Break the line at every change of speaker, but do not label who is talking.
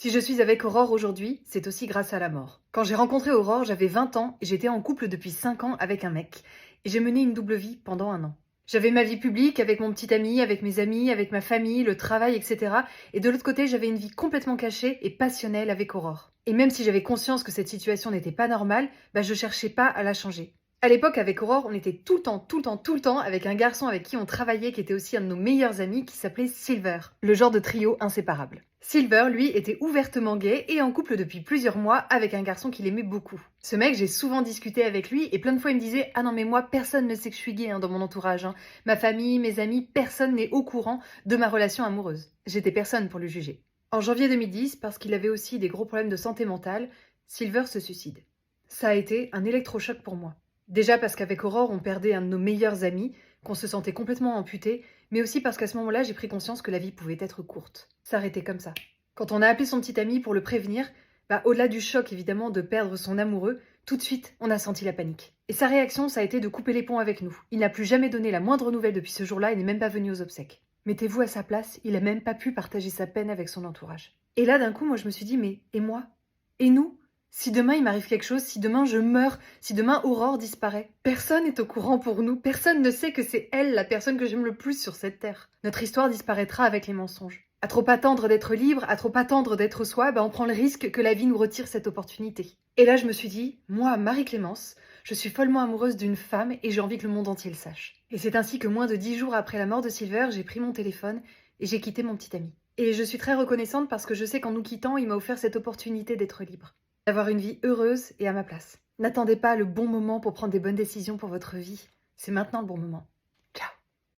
Si je suis avec Aurore aujourd'hui, c'est aussi grâce à la mort. Quand j'ai rencontré Aurore, j'avais 20 ans et j'étais en couple depuis 5 ans avec un mec. Et j'ai mené une double vie pendant un an. J'avais ma vie publique avec mon petit ami, avec mes amis, avec ma famille, le travail, etc. Et de l'autre côté, j'avais une vie complètement cachée et passionnelle avec Aurore. Et même si j'avais conscience que cette situation n'était pas normale, je cherchais pas à la changer. À l'époque, avec Aurore, on était tout le temps, tout le temps, tout le temps avec un garçon avec qui on travaillait, qui était aussi un de nos meilleurs amis, qui s'appelait Silver, le genre de trio inséparable. Silver, lui, était ouvertement gay et en couple depuis plusieurs mois avec un garçon qu'il aimait beaucoup. Ce mec, j'ai souvent discuté avec lui et plein de fois il me disait « Ah non mais moi, personne ne sait que je suis gay dans mon entourage. Ma famille, mes amis, personne n'est au courant de ma relation amoureuse. » J'étais personne pour le juger. En janvier 2010, parce qu'il avait aussi des gros problèmes de santé mentale, Silver se suicide. Ça a été un électrochoc pour moi. Déjà parce qu'avec Aurore, on perdait un de nos meilleurs amis, qu'on se sentait complètement amputé, mais aussi parce qu'à ce moment-là, j'ai pris conscience que la vie pouvait être courte. S'arrêter comme ça. Quand on a appelé son petit ami pour le prévenir, au-delà du choc évidemment de perdre son amoureux, tout de suite, on a senti la panique. Et sa réaction, ça a été de couper les ponts avec nous. Il n'a plus jamais donné la moindre nouvelle depuis ce jour-là et n'est même pas venu aux obsèques. Mettez-vous à sa place, il a même pas pu partager sa peine avec son entourage. Et là, d'un coup, moi, je me suis dit, mais et moi? Et nous? Si demain il m'arrive quelque chose, si demain je meurs, si demain Aurore disparaît, personne n'est au courant pour nous, personne ne sait que c'est elle la personne que j'aime le plus sur cette terre. Notre histoire disparaîtra avec les mensonges. À trop attendre d'être libre, à trop attendre d'être soi, on prend le risque que la vie nous retire cette opportunité. Et là je me suis dit, moi, Marie-Clémence, je suis follement amoureuse d'une femme et j'ai envie que le monde entier le sache. Et c'est ainsi que moins de 10 jours après la mort de Silver, j'ai pris mon téléphone et j'ai quitté mon petit ami. Et je suis très reconnaissante parce que je sais qu'en nous quittant, il m'a offert cette opportunité d'être libre. D'avoir une vie heureuse et à ma place. N'attendez pas le bon moment pour prendre des bonnes décisions pour votre vie. C'est maintenant le bon moment.